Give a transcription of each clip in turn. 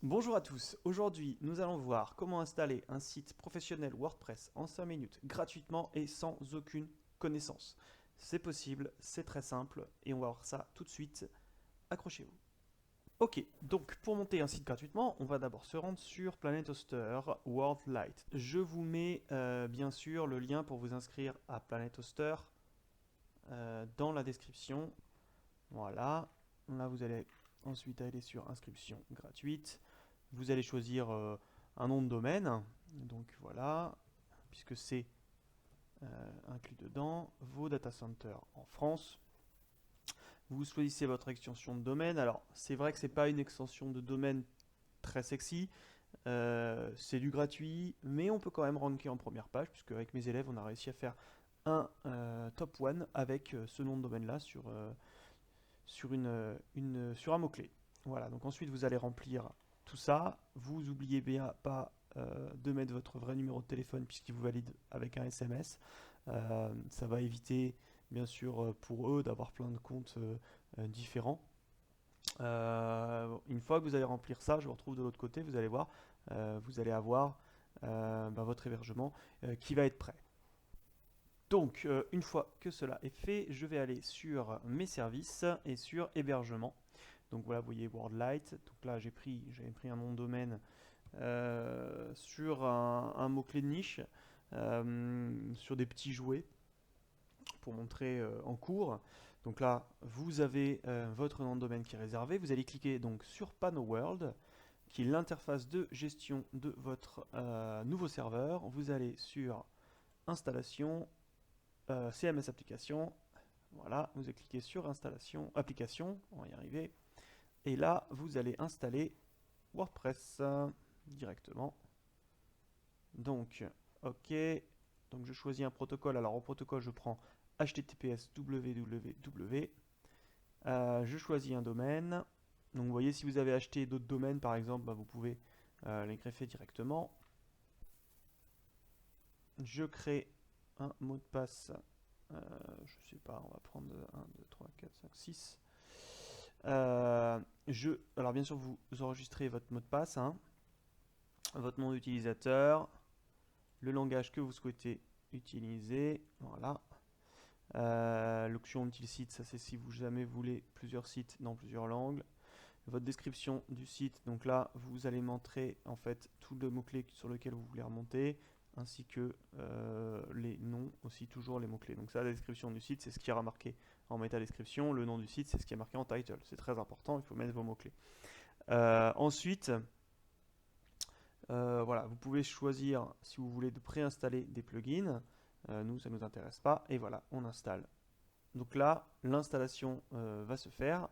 Bonjour à tous, aujourd'hui nous allons voir comment installer un site professionnel WordPress en 5 minutes gratuitement et sans aucune connaissance. C'est possible, c'est très simple et on va voir ça tout de suite, accrochez-vous. Ok, donc pour monter un site gratuitement, on va d'abord se rendre sur Planet Hoster WorldLite. Je vous mets bien sûr le lien pour vous inscrire à Planet Hoster dans la description. Voilà, là vous allez ensuite aller sur inscription gratuite. Vous allez choisir un nom de domaine, donc voilà, puisque c'est inclus dedans, vos data centers en France. Vous choisissez votre extension de domaine. Alors, c'est vrai que c'est pas une extension de domaine très sexy, c'est du gratuit, mais on peut quand même ranker en première page, puisque avec mes élèves, on a réussi à faire un top 1 avec ce nom de domaine-là sur un mot-clé. Voilà, donc ensuite vous allez remplir tout ça. Vous n'oubliez bien pas de mettre votre vrai numéro de téléphone puisqu'il vous valide avec un SMS. Ça va éviter, bien sûr, pour eux d'avoir plein de comptes différents. Une fois que vous allez remplir ça, je vous retrouve de l'autre côté, vous allez voir, vous allez avoir votre hébergement qui va être prêt. Donc, une fois que cela est fait, je vais aller sur mes services et sur hébergement. Donc voilà, vous voyez WorldLite. Donc là, j'avais pris un nom de domaine sur un mot-clé de niche, sur des petits jouets pour montrer en cours. Donc là, vous avez votre nom de domaine qui est réservé. Vous allez cliquer donc sur Panel World, qui est l'interface de gestion de votre nouveau serveur. Vous allez sur Installation, CMS Application. Voilà, vous allez cliquer sur Installation, Application, on va y arriver. Et là, vous allez installer WordPress directement. Donc, OK. Donc, je choisis un protocole. Alors, au protocole, je prends HTTPS www. Je choisis un domaine. Donc, vous voyez, si vous avez acheté d'autres domaines, par exemple, vous pouvez les greffer directement. Je crée un mot de passe. Je sais pas, on va prendre 1, 2, 3, 4, 5, 6. Alors bien sûr, vous enregistrez votre mot de passe, hein, votre nom d'utilisateur, le langage que vous souhaitez utiliser. Voilà. L'option multi-site, ça c'est si vous jamais voulez plusieurs sites dans plusieurs langues. Votre description du site, donc là vous allez montrer en fait tout le mot-clé sur lequel vous voulez remonter, ainsi que les noms aussi, toujours les mots-clés. Donc ça, la description du site, c'est ce qui est marqué en méta-description. Le nom du site, c'est ce qui est marqué en title. C'est très important, il faut mettre vos mots-clés. Ensuite, voilà, vous pouvez choisir si vous voulez de préinstaller des plugins. Nous, ça ne nous intéresse pas. Et voilà, on installe. Donc là, l'installation va se faire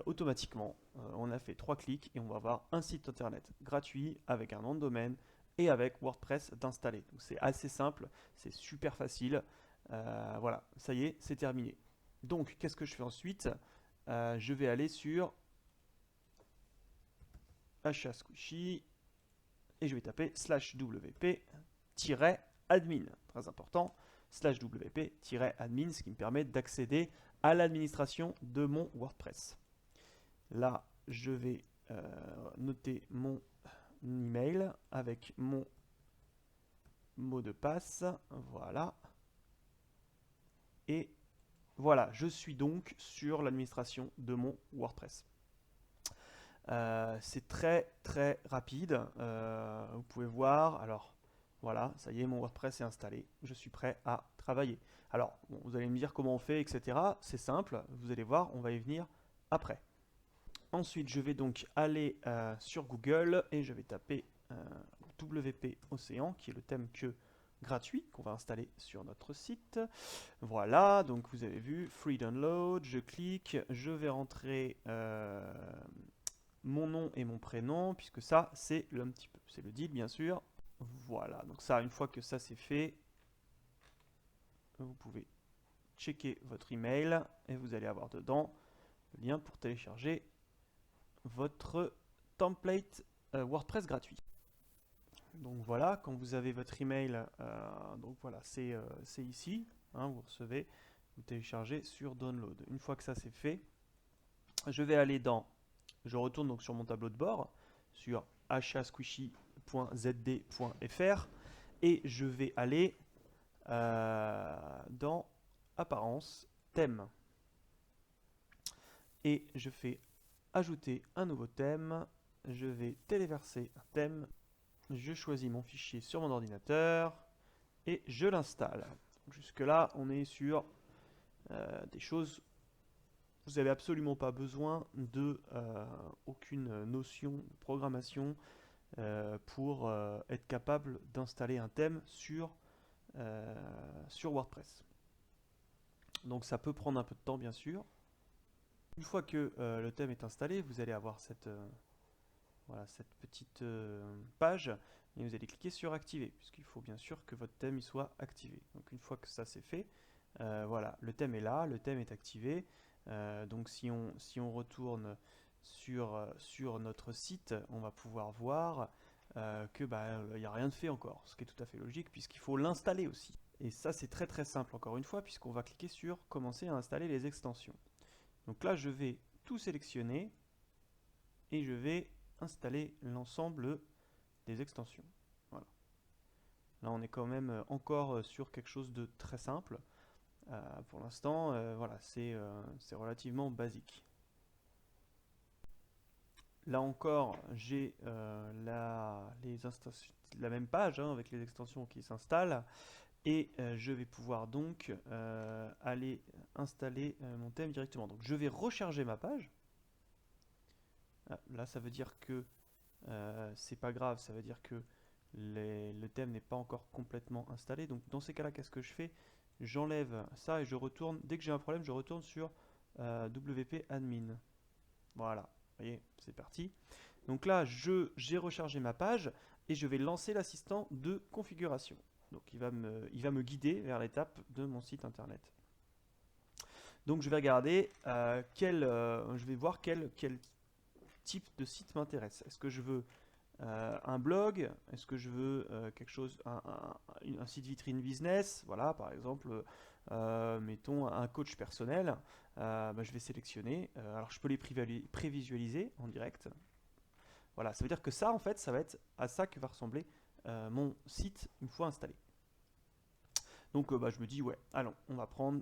automatiquement. On a fait 3 clics et on va avoir un site internet gratuit avec un nom de domaine et avec WordPress d'installer. Donc c'est assez simple, c'est super facile. Voilà, ça y est, c'est terminé. Donc qu'est-ce que je fais ensuite? Je vais aller sur achat squishy et je vais taper /wp-admin, très important, /wp-admin, ce qui me permet d'accéder à l'administration de mon WordPress. Là, je vais noter mon email avec mon mot de passe. Voilà. Et voilà, je suis donc sur l'administration de mon WordPress. C'est très très rapide. Vous pouvez voir. Alors voilà, ça y est, mon WordPress est installé. Je suis prêt à travailler. Alors, bon, vous allez me dire comment on fait, etc. C'est simple. Vous allez voir, on va y venir après. Ensuite, je vais donc aller sur Google et je vais taper WP Océan, qui est le thème gratuit qu'on va installer sur notre site. Voilà, donc vous avez vu, Free Download, je clique, je vais rentrer mon nom et mon prénom, puisque ça, c'est c'est le deal, bien sûr. Voilà, donc ça, une fois que ça c'est fait, vous pouvez checker votre email et vous allez avoir dedans le lien pour télécharger votre template WordPress gratuit. Donc voilà, quand vous avez votre email, donc voilà, c'est ici, hein, vous recevez, vous téléchargez sur Download. Une fois que ça c'est fait, je vais aller je retourne donc sur mon tableau de bord, sur achat-squishy.zd.fr et je vais aller dans Apparence, Thème. Et je fais ajouter un nouveau thème. Je vais téléverser un thème. Je choisis mon fichier sur mon ordinateur et je l'installe. Jusque là, on est sur des choses. Vous n'avez absolument pas besoin de aucune notion de programmation pour être capable d'installer un thème sur WordPress. Donc ça peut prendre un peu de temps, bien sûr. Une fois que le thème est installé, vous allez avoir cette petite page et vous allez cliquer sur activer, puisqu'il faut bien sûr que votre thème soit activé. Donc une fois que ça c'est fait, voilà, le thème est là, le thème est activé. Donc si on retourne sur notre site, on va pouvoir voir que il n'y a rien de fait encore, ce qui est tout à fait logique puisqu'il faut l'installer aussi. Et ça c'est très très simple encore une fois, puisqu'on va cliquer sur commencer à installer les extensions. Donc là je vais tout sélectionner et je vais installer l'ensemble des extensions. Voilà. Là on est quand même encore sur quelque chose de très simple. Pour l'instant, voilà, c'est relativement basique. Là encore, j'ai la même page avec les extensions qui s'installent et je vais pouvoir donc aller installer mon thème directement. Donc je vais recharger ma page. Là, ça veut dire que c'est pas grave, ça veut dire que le thème n'est pas encore complètement installé. Donc dans ces cas-là, qu'est-ce que je fais? J'enlève ça et je retourne, dès que j'ai un problème, je retourne sur WP admin. Voilà, vous voyez, c'est parti. Donc là, j'ai rechargé ma page et je vais lancer l'assistant de configuration. Donc il va me guider vers l'étape de mon site internet. Donc je vais regarder je vais voir quel type de site m'intéresse. Est-ce que je veux un blog? Est-ce que je veux quelque chose, un site vitrine business? Voilà, par exemple, mettons un coach personnel. Je vais sélectionner. Alors je peux les prévisualiser en direct. Voilà, ça veut dire que ça, en fait, ça va être à ça que va ressembler mon site une fois installé. Donc je me dis, ouais, allons, on va prendre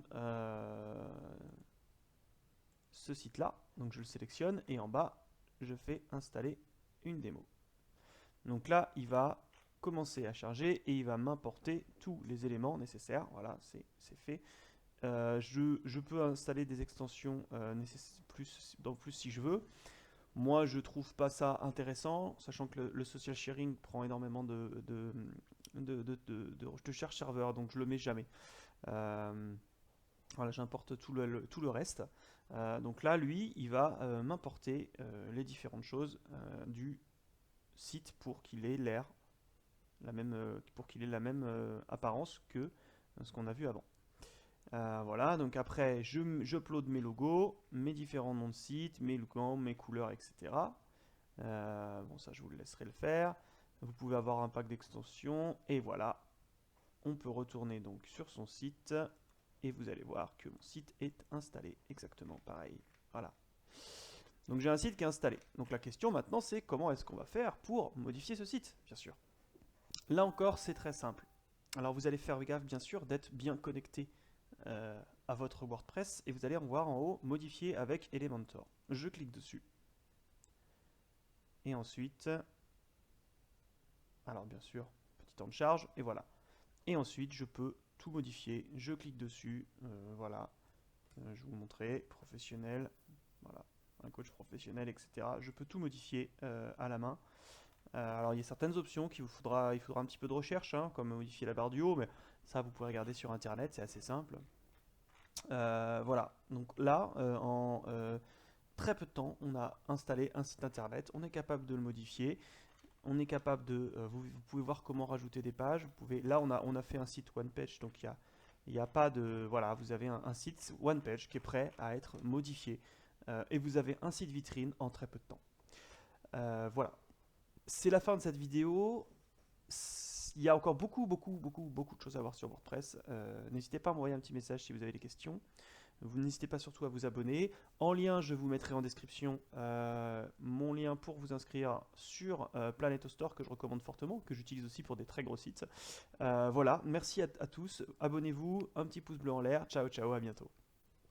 ce site-là. Donc je le sélectionne et en bas, je fais installer une démo. Donc là, il va commencer à charger et il va m'importer tous les éléments nécessaires. Voilà, c'est fait. Je peux installer des extensions plus si je veux. Moi, je trouve pas ça intéressant, sachant que le social sharing prend énormément de charge serveur, donc je le mets jamais. Voilà, j'importe tout le reste. Donc là, lui, il va m'importer les différentes choses du site pour qu'il ait la même apparence que ce qu'on a vu avant. Voilà, donc après, j'upload mes logos, mes différents noms de sites, mes logos, mes couleurs, etc. Bon, ça, je vous laisserai le faire. Vous pouvez avoir un pack d'extensions, et voilà. On peut retourner donc sur son site, et vous allez voir que mon site est installé exactement pareil. Voilà. Donc j'ai un site qui est installé. Donc la question maintenant, c'est comment est-ce qu'on va faire pour modifier ce site, bien sûr. Là encore, c'est très simple. Alors vous allez faire gaffe, bien sûr, d'être bien connecté à votre WordPress et vous allez en voir en haut modifier avec Elementor. Je clique dessus et ensuite, alors bien sûr, petit temps de charge et voilà. Et ensuite, je peux tout modifier. Je clique dessus, voilà. Je vais vous montrer professionnel, voilà, un coach professionnel, etc. Je peux tout modifier à la main. Alors il y a certaines options il faudra un petit peu de recherche, hein, comme modifier la barre du haut, mais ça vous pouvez regarder sur internet, c'est assez simple. Voilà, donc là, en très peu de temps, on a installé un site internet, on est capable de le modifier, on est capable de, vous pouvez voir comment rajouter des pages, là on a fait un site one page, donc il n'y a pas de, voilà, vous avez un site one page qui est prêt à être modifié, et vous avez un site vitrine en très peu de temps. Voilà, c'est la fin de cette vidéo. Il y a encore beaucoup de choses à voir sur WordPress. N'hésitez pas à m'envoyer un petit message si vous avez des questions. Vous n'hésitez pas surtout à vous abonner. En lien, je vous mettrai en description mon lien pour vous inscrire sur Planet Store, que je recommande fortement, que j'utilise aussi pour des très gros sites. Voilà, merci à tous. Abonnez-vous, un petit pouce bleu en l'air. Ciao, ciao, à bientôt.